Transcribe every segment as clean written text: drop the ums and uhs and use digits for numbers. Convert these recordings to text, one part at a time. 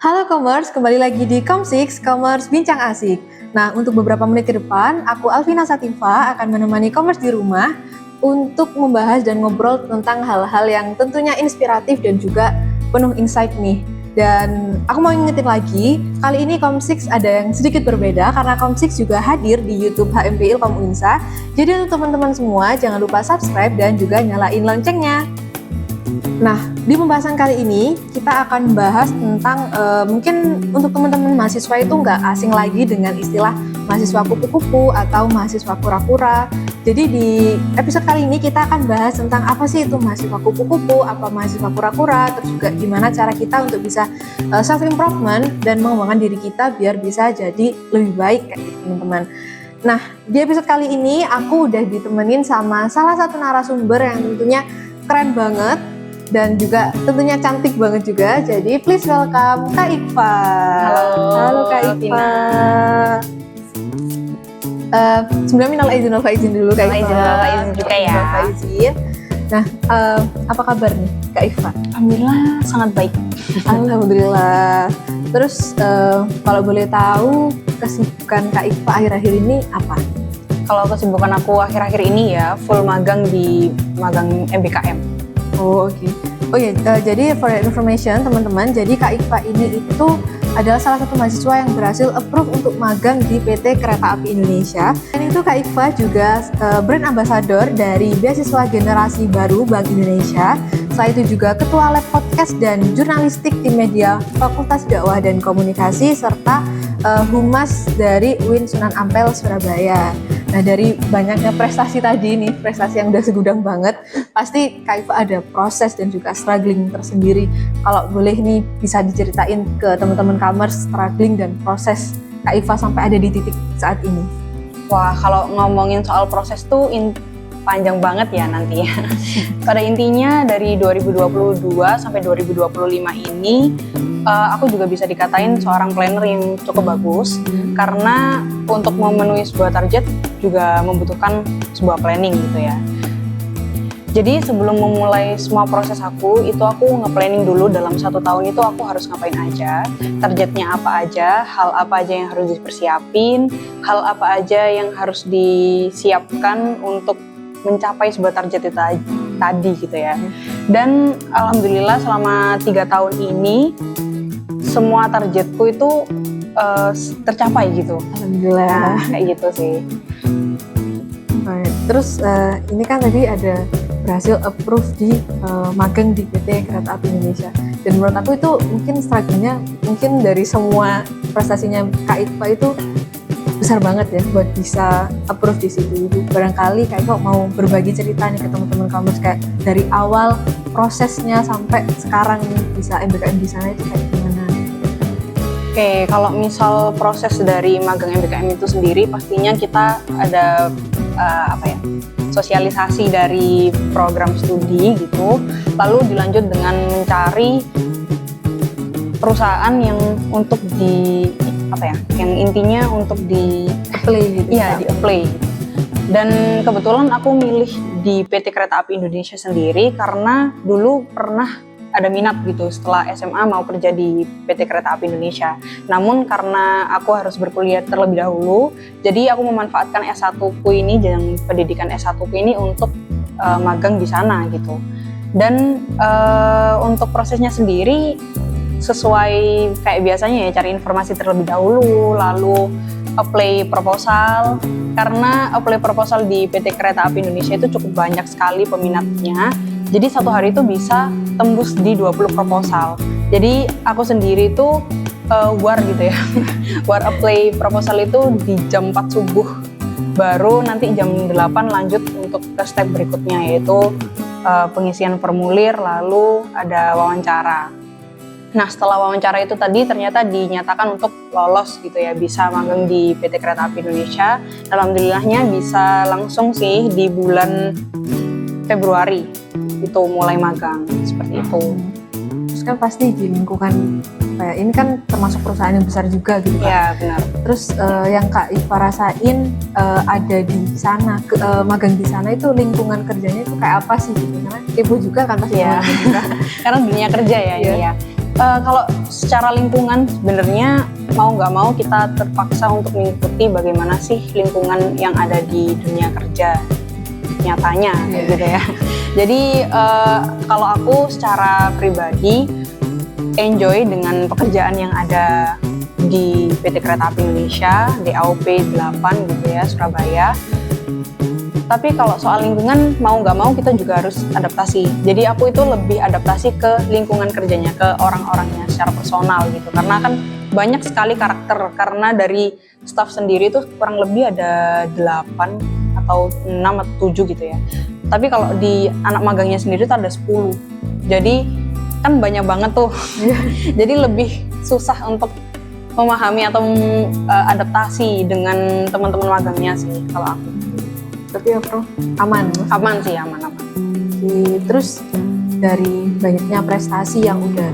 Halo Commerce, kembali lagi di Com6 Commerce Bincang Asik. Nah, untuk beberapa menit ke depan, aku Alvina Sativa akan menemani Commerce di rumah untuk membahas dan ngobrol tentang hal-hal yang tentunya inspiratif dan juga penuh insight nih. Dan aku mau ingetin lagi, kali ini Com6 ada yang sedikit berbeda karena Com6 juga hadir di YouTube HMPIL Komuninsa. Jadi untuk teman-teman semua, jangan lupa subscribe dan juga nyalain loncengnya. Nah, di pembahasan kali ini kita akan bahas tentang mungkin untuk teman-teman mahasiswa itu nggak asing lagi dengan istilah mahasiswa kupu-kupu atau mahasiswa kura-kura. Jadi di episode kali ini kita akan bahas tentang apa sih itu mahasiswa kupu-kupu, apa mahasiswa kura-kura, terus juga gimana cara kita untuk bisa self-improvement dan mengembangkan diri kita biar bisa jadi lebih baik kayak gitu teman-teman. Nah, di episode kali ini aku udah ditemenin sama salah satu narasumber yang tentunya keren banget dan juga tentunya cantik banget juga. Jadi please welcome Kak Iqfa. Halo Kak Iqfa. Sebelumnya minal aizin wal faizin dulu Kak Iqfa. Izin juga ya. Faizin. Nah, apa kabar nih Kak Iqfa? Alhamdulillah sangat baik. Alhamdulillah. Terus kalau boleh tahu kesibukan Kak Iqfa akhir-akhir ini apa? Kalau kesibukan aku akhir-akhir ini ya full magang di magang MBKM. Oh oke. Oh ya, jadi for your information teman-teman, jadi Kak Iqfa ini itu adalah salah satu mahasiswa yang berhasil approve untuk magang di PT Kereta Api Indonesia. Dan itu Kak Iqfa juga brand ambassador dari beasiswa generasi baru Bank Indonesia. Selain itu juga ketua lab podcast dan jurnalistik di media Fakultas Dakwah dan Komunikasi serta humas dari UIN Sunan Ampel Surabaya. Nah, dari banyaknya prestasi tadi nih, prestasi yang udah segudang banget, pasti Kak Iqfa ada proses dan juga struggling tersendiri. Kalau boleh nih bisa diceritain ke teman-teman Commerce struggling dan proses Kak Iqfa sampai ada di titik saat ini. Wah, kalau ngomongin soal proses tuh panjang banget ya nanti ya. Pada intinya dari 2022 sampai 2025 ini aku juga bisa dikatain seorang planner yang cukup bagus karena untuk memenuhi sebuah target juga membutuhkan sebuah planning gitu ya. Jadi sebelum memulai semua proses aku nge-planning dulu dalam 1 tahun itu aku harus ngapain aja, targetnya apa aja, hal apa aja yang harus dipersiapin, hal apa aja yang harus disiapkan untuk mencapai sebuah target itu tadi gitu ya. Dan alhamdulillah selama 3 tahun ini semua targetku itu tercapai gitu. Alhamdulillah. Nah, kayak gitu sih. Terus ini kan tadi ada berhasil approve di magang di PT Kereta Api Indonesia. Dan menurut aku itu mungkin struggle-nya mungkin dari semua prestasinya Kak Iqfa itu besar banget ya buat bisa approve di situ. Barangkali Kak Iqfa mau berbagi cerita nih ke teman-teman kamu kayak dari awal prosesnya sampai sekarang bisa MBKM di sana itu kayak gimana? Oke, kalau misal proses dari magang MBKM itu sendiri pastinya kita ada sosialisasi dari program studi gitu, lalu dilanjut dengan mencari perusahaan yang untuk yang intinya untuk di Apply gitu. Iya, di apply. Dan kebetulan aku milih di PT Kereta Api Indonesia sendiri karena dulu pernah ada minat gitu setelah SMA mau kerja di PT Kereta Api Indonesia. Namun karena aku harus berkuliah terlebih dahulu, jadi aku memanfaatkan S1ku ini, pendidikan S1ku ini untuk magang di sana gitu. Dan untuk prosesnya sendiri sesuai kayak biasanya ya, cari informasi terlebih dahulu, lalu apply proposal. Karena apply proposal di PT Kereta Api Indonesia itu cukup banyak sekali peminatnya. Jadi 1 hari itu bisa tembus di 20 proposal. Jadi aku sendiri itu war gitu ya. War apply proposal itu di jam 4 subuh. Baru nanti jam 8 lanjut untuk ke step berikutnya, yaitu pengisian formulir lalu ada wawancara. Nah, setelah wawancara itu tadi ternyata dinyatakan untuk lolos gitu ya, bisa magang di PT Kereta Api Indonesia. Alhamdulillahnya bisa langsung sih di bulan Februari itu mulai magang seperti itu. Terus kan pasti di lingkungan kayak ini kan termasuk perusahaan yang besar juga gitu kan. Iya, benar. Terus yang Kak Iqfa rasain ada di sana, magang di sana itu lingkungan kerjanya itu kayak apa sih gitu? Karena kepo juga kan pasti. Iya. Karena dunia kerja ya ini ya. Kalau secara lingkungan sebenarnya mau nggak mau kita terpaksa untuk mengikuti bagaimana sih lingkungan yang ada di dunia kerja nyatanya gitu ya. Jadi kalau aku secara pribadi enjoy dengan pekerjaan yang ada di PT Kereta Api Indonesia, DAOP 8 gitu ya, Surabaya. Tapi kalau soal lingkungan mau nggak mau kita juga harus adaptasi. Jadi aku itu lebih adaptasi ke lingkungan kerjanya, ke orang-orangnya secara personal gitu. Karena kan banyak sekali karakter, karena dari staff sendiri itu kurang lebih ada 8 atau 6 atau 7 gitu ya. Tapi kalau di anak magangnya sendiri itu ada 10. Jadi kan banyak banget tuh. Jadi lebih susah untuk memahami atau adaptasi dengan teman-teman magangnya sih kalau aku. Tapi ya Prof, aman. Aman sih, aman. Terus dari banyaknya prestasi yang udah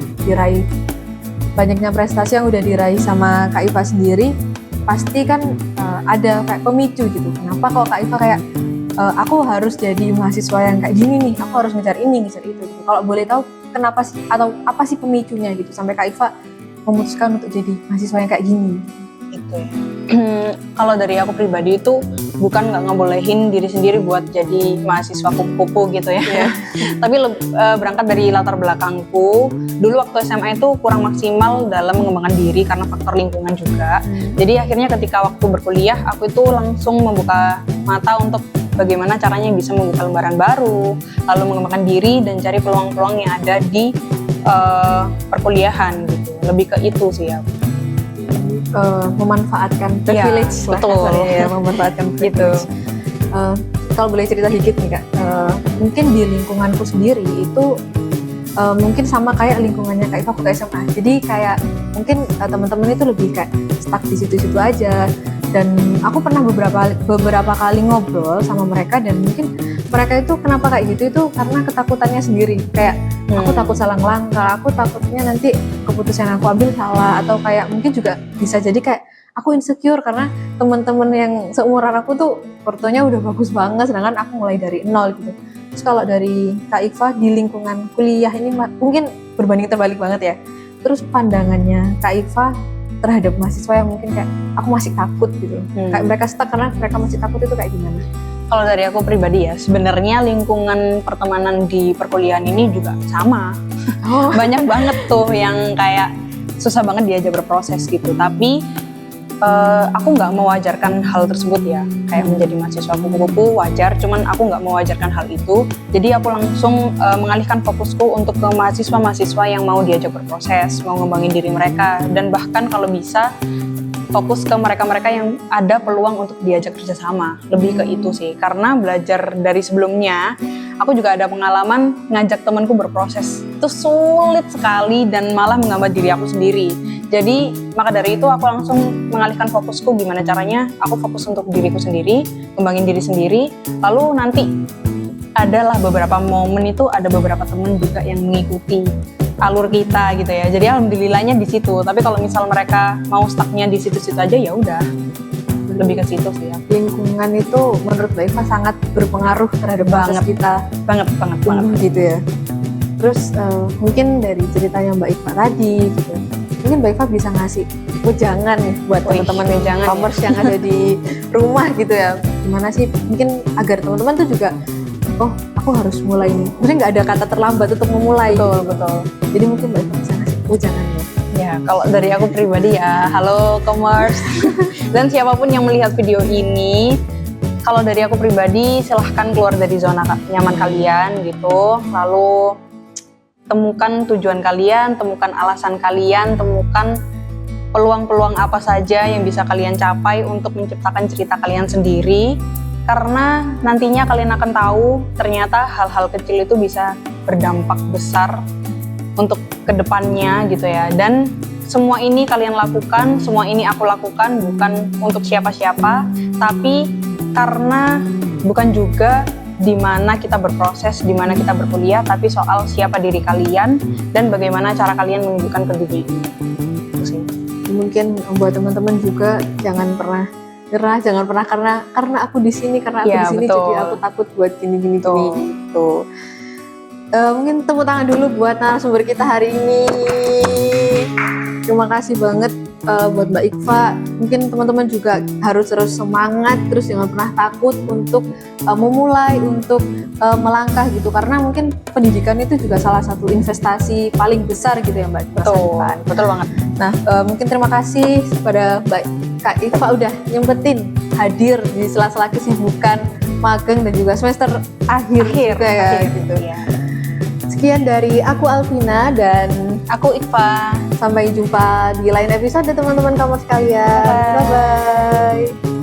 diraih sama Kak Iva sendiri, pasti kan ada kayak pemicu gitu. Kenapa kalau Kak Iva kayak aku harus jadi mahasiswa yang kayak gini nih, aku harus ngejar ini, ngejar itu gitu. Kalau boleh tahu kenapa sih, atau apa sih pemicunya gitu sampai Kak Iva memutuskan untuk jadi mahasiswa yang kayak gini? Gitu ya. Kalau dari aku pribadi itu bukan nggak ngebolehin diri sendiri buat jadi mahasiswa kupu-kupu gitu ya. Tapi berangkat dari latar belakangku. Dulu waktu SMA itu kurang maksimal dalam mengembangkan diri karena faktor lingkungan juga. Jadi akhirnya ketika waktu berkuliah aku itu langsung membuka mata untuk bagaimana caranya bisa membuka lembaran baru, lalu mengembangkan diri dan cari peluang-peluang yang ada di perkuliahan gitu. Lebih ke itu sih ya. Memanfaatkan privilege lah, betul ya, memanfaatkan privilege. Kalau boleh cerita dikit nih Kak, mungkin di lingkunganku sendiri itu mungkin sama kayak lingkungannya Kak Iva waktu SMA. Jadi kayak mungkin teman-teman itu lebih kayak stuck di situ-situ aja. Dan aku pernah beberapa kali ngobrol sama mereka, dan mungkin mereka itu kenapa kayak gitu itu karena ketakutannya sendiri. Kayak aku takut salah ngelangkah, aku takutnya nanti keputusan yang aku ambil salah, atau kayak mungkin juga bisa jadi kayak aku insecure karena teman-teman yang seumuran aku tuh fotonya udah bagus banget, sedangkan aku mulai dari nol gitu. Terus kalau dari Kak Iva di lingkungan kuliah ini mungkin berbanding terbalik banget ya. Terus pandangannya Kak Iva terhadap mahasiswa yang mungkin kayak aku masih takut gitu. Kayak mereka stuck karena mereka masih takut, itu kayak gimana? Kalau dari aku pribadi ya, sebenarnya lingkungan pertemanan di perkuliahan ini juga sama. Banyak banget tuh yang kayak susah banget diajak berproses gitu. Tapi aku nggak mewajarkan hal tersebut ya. Kayak menjadi mahasiswa kupu-kupu wajar, cuman aku nggak mewajarkan hal itu. Jadi aku langsung mengalihkan fokusku untuk ke mahasiswa-mahasiswa yang mau diajak berproses, mau ngembangin diri mereka, dan bahkan kalau bisa fokus ke mereka-mereka yang ada peluang untuk diajak kerjasama. Lebih ke itu sih, karena belajar dari sebelumnya, aku juga ada pengalaman ngajak temanku berproses. Itu sulit sekali dan malah menghambat diri aku sendiri. Jadi maka dari itu aku langsung mengalihkan fokusku gimana caranya aku fokus untuk diriku sendiri, kembangin diri sendiri, lalu nanti adalah beberapa momen itu ada beberapa teman juga yang mengikuti alur kita gitu ya. Jadi alhamdulillahnya di situ. Tapi kalau misal mereka mau stucknya di situ-situ aja ya udah. Lebih ke situ sih ya. Lingkungan itu menurut Mbak Iva sangat berpengaruh terhadap proses kita. Banget. Gitu ya. Terus mungkin dari ceritanya Mbak Iva tadi gitu, mungkin Mbak Iva bisa ngasih wejangan nih buat teman-teman yang commerce yang ada di rumah gitu ya. Gimana sih mungkin agar teman-teman tuh juga, oh aku harus mulai nih. Mungkin nggak ada kata terlambat untuk memulai. Betul. Jadi mungkin Mbak Iva bisa ngasih wejangannya. Ya, kalau dari aku pribadi ya, halo commerce. Dan siapapun yang melihat video ini, kalau dari aku pribadi silahkan keluar dari zona nyaman kalian gitu. Lalu temukan tujuan kalian, temukan alasan kalian, temukan peluang-peluang apa saja yang bisa kalian capai untuk menciptakan cerita kalian sendiri. Karena nantinya kalian akan tahu ternyata hal-hal kecil itu bisa berdampak besar untuk kedepannya gitu ya. Dan semua ini kalian lakukan, semua ini aku lakukan bukan untuk siapa-siapa, tapi karena bukan juga di mana kita berproses, di mana kita berkuliah, tapi soal siapa diri kalian dan bagaimana cara kalian menunjukkan ke dunia ini. Mungkin buat teman-teman juga jangan pernah nyerah, jangan pernah karena aku di sini, karena aku di sini jadi aku takut buat gini gitu. Mungkin tepuk tangan dulu buat narasumber kita hari ini. Terima kasih banget buat Mbak Iqfa. Mungkin teman-teman juga harus terus semangat, terus jangan pernah takut untuk memulai, untuk melangkah gitu. Karena mungkin pendidikan itu juga salah satu investasi paling besar gitu ya Mbak Iqfa. Betul banget. Nah, mungkin terima kasih kepada Mbak Kak Iqfa udah nyempetin hadir di sela-sela kesibukan magang dan juga semester akhir juga ya gitu. Iya. Sekian dari aku Alvina dan Aku Iqfa. sampai jumpa di lain episode teman-teman kamu sekalian. Bye. Bye-bye.